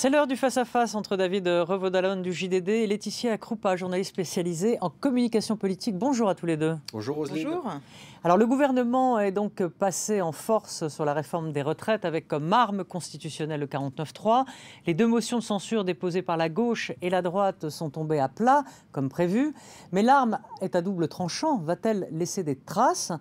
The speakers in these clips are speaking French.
C'est l'heure du face-à-face entre David Revaud-Dallon du JDD et Laetitia Krupa, journaliste spécialisée en communication politique. Bonjour à tous les deux. Bonjour Roselyne. Bonjour. Alors le gouvernement est donc passé en force sur la réforme des retraites avec comme arme constitutionnelle le 49.3. Les deux motions de censure déposées par la gauche et la droite sont tombées à plat, comme prévu. Mais l'arme est à double tranchant. Va-t-elle laisser des traces ?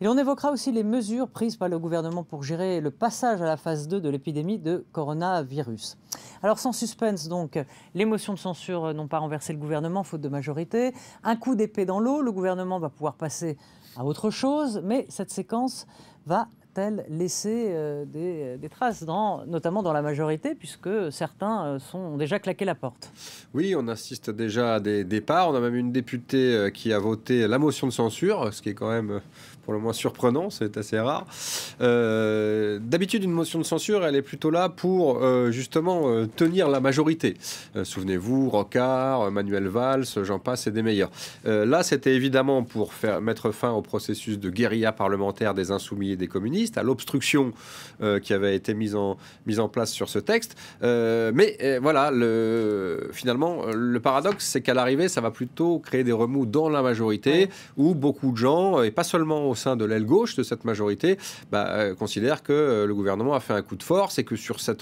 Et on évoquera aussi les mesures prises par le gouvernement pour gérer le passage à la phase 2 de l'épidémie de coronavirus. Alors sans suspense donc, les motions de censure n'ont pas renversé le gouvernement faute de majorité. Un coup d'épée dans l'eau, le gouvernement va pouvoir passer à autre chose, mais cette séquence va-t-elle laisser des traces, notamment dans la majorité, puisque certains ont déjà claqué la porte? Oui, on assiste déjà à des départs. On a même une députée qui a voté la motion de censure, ce qui est quand même pour le moins surprenant, c'est assez rare. D'habitude, une motion de censure, elle est plutôt là pour justement tenir la majorité. Souvenez-vous, Rocard, Manuel Valls, j'en passe et des meilleurs. Là, c'était évidemment pour mettre fin au processus de guérilla parlementaire des Insoumis et des communistes, à l'obstruction qui avait été mise en place sur ce texte. Mais voilà, finalement, le paradoxe, c'est qu'à l'arrivée, ça va plutôt créer des remous dans la majorité, où beaucoup de gens, et pas seulement au sein de l'aile gauche de cette majorité, considèrent que le gouvernement a fait un coup de force et que sur cette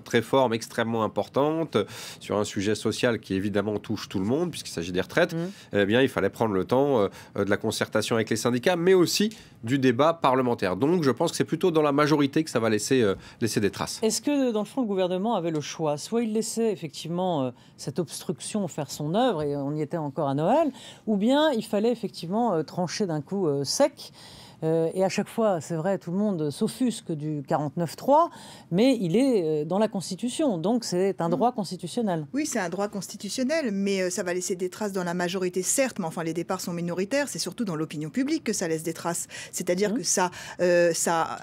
réforme extrêmement importante, sur un sujet social qui évidemment touche tout le monde, puisqu'il s'agit des retraites, eh bien, il fallait prendre le temps de la concertation avec les syndicats, mais aussi du débat parlementaire. Donc, je pense que c'est plutôt dans la majorité que ça va laisser des traces. Est-ce que, dans le fond, le gouvernement avait le choix? Soit il laissait effectivement cette obstruction faire son œuvre, et on y était encore à Noël, ou bien il fallait effectivement trancher d'un coup sec. Et à chaque fois, c'est vrai, tout le monde s'offusque du 49.3, mais il est dans la Constitution, donc c'est un droit constitutionnel. Oui, c'est un droit constitutionnel, mais ça va laisser des traces dans la majorité, certes, mais enfin les départs sont minoritaires, c'est surtout dans l'opinion publique que ça laisse des traces. C'est-à-dire que ça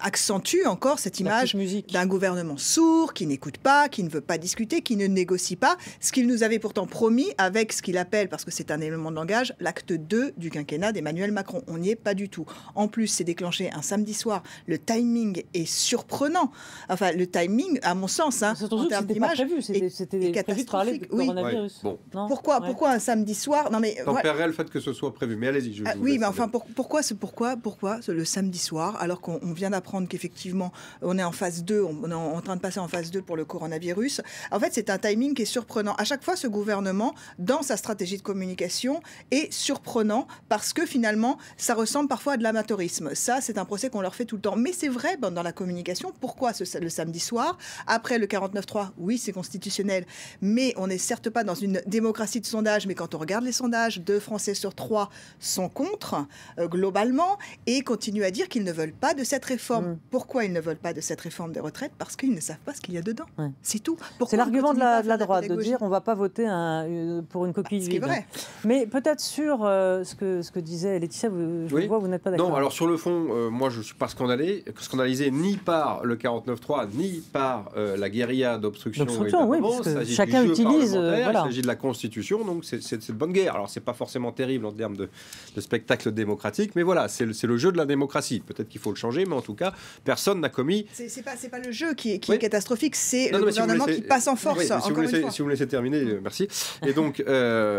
accentue encore cette image d'un gouvernement sourd, qui n'écoute pas, qui ne veut pas discuter, qui ne négocie pas, ce qu'il nous avait pourtant promis avec ce qu'il appelle, parce que c'est un élément de langage, l'acte 2 du quinquennat d'Emmanuel Macron. On n'y est pas du tout. En plus, c'est déclenché un samedi soir. Le timing est surprenant. Enfin, le timing, à mon sens, en termes d'image, c'était prévu de parler du coronavirus. Oui. Bon. Pourquoi un samedi soir? Non, mais tempérerait le fait que ce soit prévu. Mais allez-y. Oui, mais enfin, pourquoi le samedi soir, alors qu'on vient d'apprendre qu'effectivement, on est en phase 2, on est en train de passer en phase 2 pour le coronavirus. En fait, c'est un timing qui est surprenant. À chaque fois, ce gouvernement, dans sa stratégie de communication, est surprenant parce que finalement, ça ressemble parfois à de l'amateurisme. Ça, c'est un procès qu'on leur fait tout le temps. Mais c'est vrai dans la communication. Pourquoi le samedi soir? Après le 49.3, oui, c'est constitutionnel. Mais on n'est certes pas dans une démocratie de sondage. Mais quand on regarde les sondages, 2 Français sur 3 sont contre, globalement, et continuent à dire qu'ils ne veulent pas de cette réforme. Pourquoi ils ne veulent pas de cette réforme des retraites? Parce qu'ils ne savent pas ce qu'il y a dedans. C'est tout. C'est l'argument de la droite, de dire on ne va pas voter pour une coquille vide. Ce qui est vrai. Mais peut-être sur ce que disait Laetitia, je vois, vous n'êtes pas d'accord. Non, alors sur le fond, moi je ne suis pas scandalisé ni par le 49.3, ni par la guérilla d'obstruction. Oui, parce que chacun utilise. Il s'agit de la Constitution, donc c'est de bonne guerre. Alors c'est pas forcément terrible en termes de spectacle démocratique, mais voilà, c'est le jeu de la démocratie. Peut-être qu'il faut le changer, mais en tout cas, personne n'a commis. C'est pas le jeu qui est catastrophique, c'est le gouvernement qui passe en force. Si vous me laissez terminer, merci. Et donc,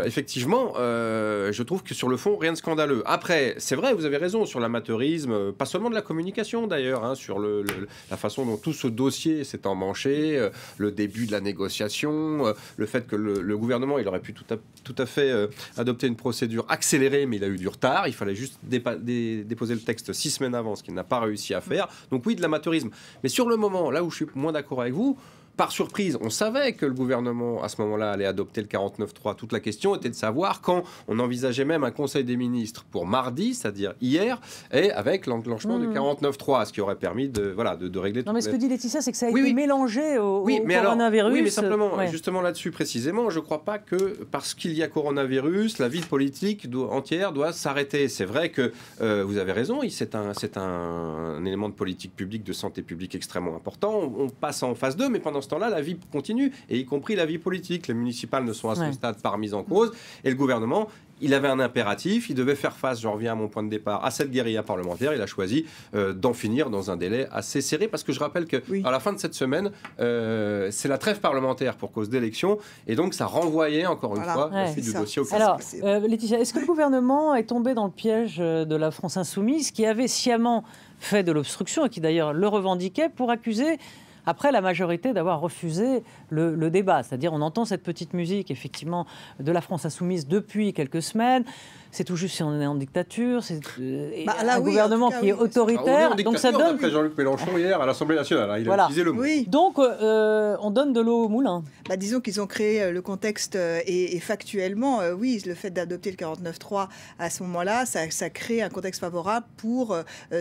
effectivement, je trouve que sur le fond, rien de scandaleux. Après, c'est vrai, vous avez raison sur l'amateurisme, pas seulement de la communication d'ailleurs, sur la façon dont tout ce dossier s'est emmanché, le début de la négociation, le fait que le gouvernement, il aurait pu tout à fait adopter une procédure accélérée, mais il a eu du retard. Il fallait juste déposer le texte 6 semaines avant, ce qu'il n'a pas réussi à faire. Donc oui, de l'amateurisme. Mais sur le moment, là où je suis moins d'accord avec vous, par surprise, on savait que le gouvernement, à ce moment-là, allait adopter le 49.3. Toute la question était de savoir quand on envisageait même un conseil des ministres pour mardi, c'est-à-dire hier, et avec l'enclenchement du 49.3, ce qui aurait permis de régler tout. Non, mais ce que dit Laetitia, c'est que ça a été mélangé au coronavirus. Oui, mais simplement, justement là-dessus, précisément, je ne crois pas que parce qu'il y a coronavirus, la vie politique entière doit s'arrêter. C'est vrai que vous avez raison, c'est un élément de politique publique, de santé publique extrêmement important. On passe en phase 2, mais pendant ce temps-là, la vie continue, et y compris la vie politique. Les municipales ne sont à ce stade pas remises en cause, et le gouvernement il avait un impératif, il devait faire face, je reviens à mon point de départ, à cette guérilla parlementaire. Il a choisi d'en finir dans un délai assez serré, parce que je rappelle qu'à la fin de cette semaine, c'est la trêve parlementaire pour cause d'élection, et donc ça renvoyait encore une fois la suite du dossier au Conseil. Alors, Laetitia, est-ce que le gouvernement est tombé dans le piège de la France Insoumise, qui avait sciemment fait de l'obstruction, et qui d'ailleurs le revendiquait, pour accuser après la majorité d'avoir refusé le débat? C'est-à-dire, on entend cette petite musique, effectivement, de la France Insoumise depuis quelques semaines. C'est tout juste si on est en dictature, c'est un gouvernement qui est autoritaire. Donc ça donne... Après Jean-Luc Mélenchon hier à l'Assemblée nationale, il a utilisé le mot. Donc on donne de l'eau au moulin. Disons qu'ils ont créé le contexte et factuellement, oui, le fait d'adopter le 49.3 à ce moment-là, ça crée un contexte favorable pour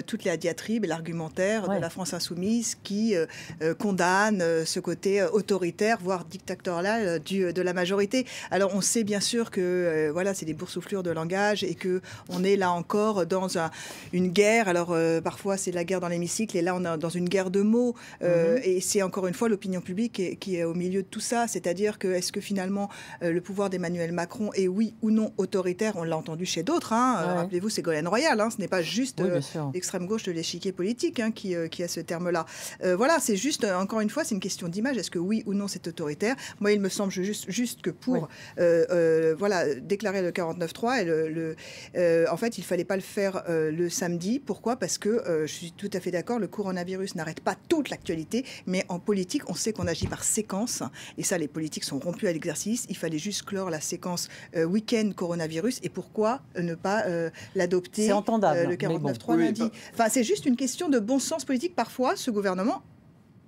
toute la diatribe et l'argumentaire de la France Insoumise qui condamne ce côté autoritaire, voire dictatorial de la majorité. Alors on sait bien sûr que c'est des boursouflures de langage et qu'on est là encore dans une guerre. Alors parfois c'est la guerre dans l'hémicycle et là on est dans une guerre de mots et c'est encore une fois l'opinion publique qui est au milieu de tout ça. C'est-à-dire que est-ce que finalement le pouvoir d'Emmanuel Macron est oui ou non autoritaire? On l'a entendu chez d'autres. Rappelez-vous, Ségolène Royal. Ce n'est pas juste l'extrême gauche de l'échiquier politique qui a ce terme-là. C'est juste, encore une fois, c'est une question d'image. Est-ce que oui ou non c'est autoritaire? Moi, il me semble juste que pour déclarer le 49.3, en fait, il ne fallait pas le faire le samedi. Pourquoi? Parce que je suis tout à fait d'accord, le coronavirus n'arrête pas toute l'actualité, mais en politique, on sait qu'on agit par séquence. Et ça, les politiques sont rompus à l'exercice. Il fallait juste clore la séquence week-end coronavirus. Et pourquoi ne pas l'adopter le 49.3 lundi? C'est juste une question de bon sens politique. Parfois, ce gouvernement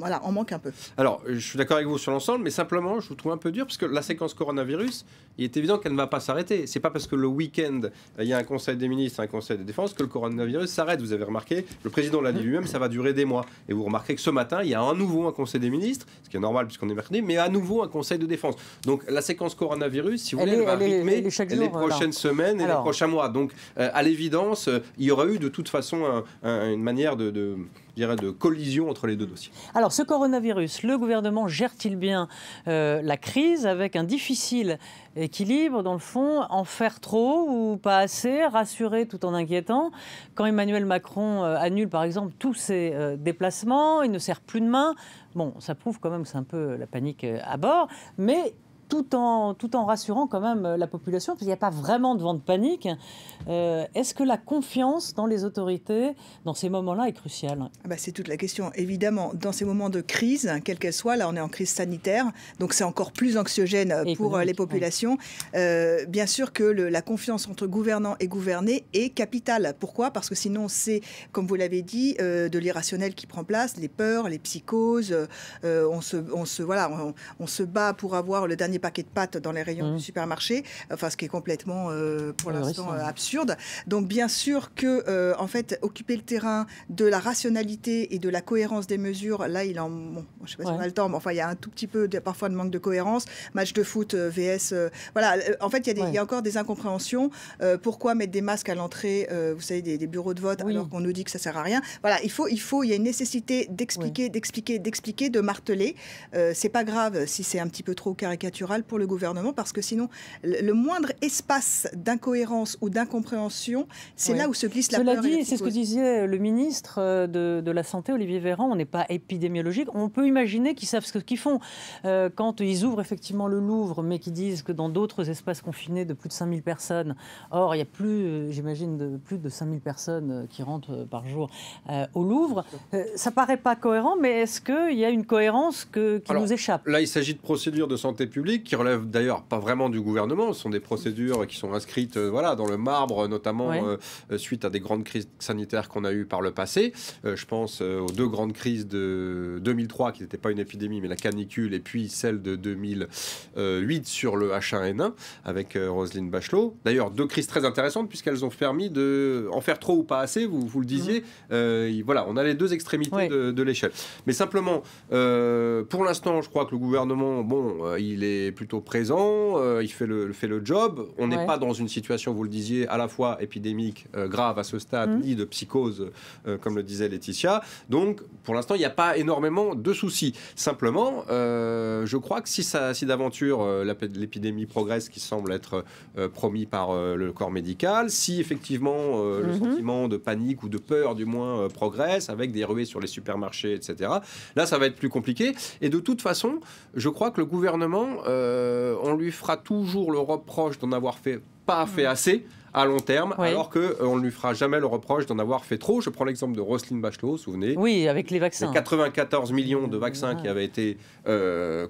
en manque un peu. Alors, je suis d'accord avec vous sur l'ensemble, mais simplement, je vous trouve un peu dur, parce que la séquence coronavirus, il est évident qu'elle ne va pas s'arrêter. C'est pas parce que le week-end, il y a un conseil des ministres, un conseil de défense, que le coronavirus s'arrête. Vous avez remarqué, le président l'a dit lui-même, ça va durer des mois. Et vous remarquez que ce matin, il y a à nouveau un conseil des ministres, ce qui est normal puisqu'on est mercredi, mais à nouveau un conseil de défense. Donc, la séquence coronavirus, si vous voulez, elle va rythmer les prochaines semaines et les prochains mois. Donc, à l'évidence, il y aura eu de toute façon une manière de collision entre les deux dossiers. Alors, ce coronavirus, le gouvernement gère-t-il bien la crise avec un difficile équilibre, dans le fond, en faire trop ou pas assez, rassurer tout en inquiétant? Quand Emmanuel Macron annule, par exemple, tous ses déplacements, il ne serre plus de main. Bon, ça prouve quand même que c'est un peu la panique à bord, mais tout en rassurant quand même la population, parce qu'il n'y a pas vraiment de vent de panique. Est-ce que la confiance dans les autorités, dans ces moments-là, est cruciale? C'est toute la question. Évidemment, dans ces moments de crise, quelle qu'elle soit, là on est en crise sanitaire, donc c'est encore plus anxiogène pour les populations. Bien sûr que la confiance entre gouvernants et gouvernés est capitale. Pourquoi? Parce que sinon c'est, comme vous l'avez dit, de l'irrationnel qui prend place, les peurs, les psychoses. On se bat pour avoir le dernier paquet de pâtes dans les rayons du supermarché, ce qui est complètement, pour l'instant, absurde. Donc, bien sûr que, en fait, occuper le terrain de la rationalité et de la cohérence des mesures, là, je ne sais pas si on a le temps, mais il y a un tout petit peu, parfois, de manque de cohérence. Match de foot, VS, en fait, il y a encore des incompréhensions. Pourquoi mettre des masques à l'entrée, vous savez, des bureaux de vote, alors qu'on nous dit que ça ne sert à rien? Il y a une nécessité d'expliquer, de marteler. C'est pas grave si c'est un petit peu trop caricatural pour le gouvernement, parce que sinon, le moindre espace d'incohérence ou d'incompréhension, c'est là où se glisse la peur. Cela dit, c'est ce que disait le ministre de la Santé, Olivier Véran, on n'est pas épidémiologique. On peut imaginer qu'ils savent ce qu'ils font. Quand ils ouvrent effectivement le Louvre, mais qu'ils disent que dans d'autres espaces confinés de plus de 5000 personnes, or il y a plus, j'imagine, plus de 5000 personnes qui rentrent par jour au Louvre, ça paraît pas cohérent, mais est-ce qu'il y a une cohérence qui nous échappe? Là, il s'agit de procédures de santé publique qui relèvent d'ailleurs pas vraiment du gouvernement. Ce sont des procédures qui sont inscrites dans le marbre, notamment suite à des grandes crises sanitaires qu'on a eues par le passé. Je pense aux deux grandes crises de 2003, qui n'étaient pas une épidémie, mais la canicule, et puis celle de 2008 sur le H1N1 avec Roselyne Bachelot. D'ailleurs, deux crises très intéressantes puisqu'elles ont permis en faire trop ou pas assez, vous le disiez. On a les deux extrémités de l'échelle. Mais simplement, pour l'instant, je crois que le gouvernement, il est est plutôt présent, il fait le job. On n'est pas dans une situation, vous le disiez, à la fois épidémique grave à ce stade, ni de psychose, comme le disait Laetitia. Donc, pour l'instant, il n'y a pas énormément de soucis. Simplement, je crois que si d'aventure l'épidémie progresse, qui semble être promis par le corps médical, si effectivement le sentiment de panique ou de peur, du moins, progresse, avec des ruées sur les supermarchés, etc., là, ça va être plus compliqué. Et de toute façon, je crois que le gouvernement, on lui fera toujours le reproche d'en avoir pas fait assez à long terme, alors qu'on ne lui fera jamais le reproche d'en avoir fait trop. Je prends l'exemple de Roselyne Bachelot, vous vous souvenez ? Oui, avec les vaccins. Les 94 millions de vaccins qui avaient été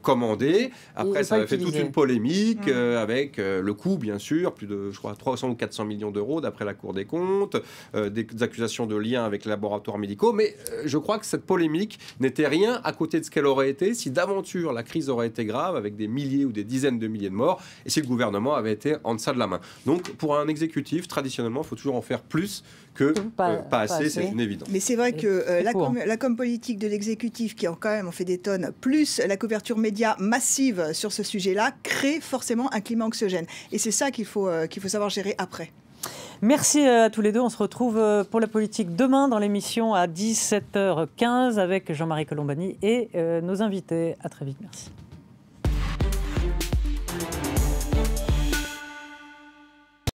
commandés. Après, ça avait fait toute une polémique avec le coût, bien sûr, plus de, je crois, 300 ou 400 millions d'euros, d'après la Cour des comptes, des accusations de lien avec les laboratoires médicaux. Mais je crois que cette polémique n'était rien à côté de ce qu'elle aurait été si d'aventure la crise aurait été grave, avec des milliers ou des dizaines de milliers de morts, et si le gouvernement avait été en deçà de la main. Donc, pour un exécutif, traditionnellement, il faut toujours en faire plus que pas assez, c'est une évidence. Mais c'est vrai que la com politique de l'exécutif, qui quand même en fait des tonnes, plus la couverture média massive sur ce sujet-là, crée forcément un climat anxiogène. Et c'est ça qu'il faut savoir gérer après. Merci à tous les deux. On se retrouve pour la politique demain dans l'émission à 17h15 avec Jean-Marie Colombani et nos invités. À très vite. Merci.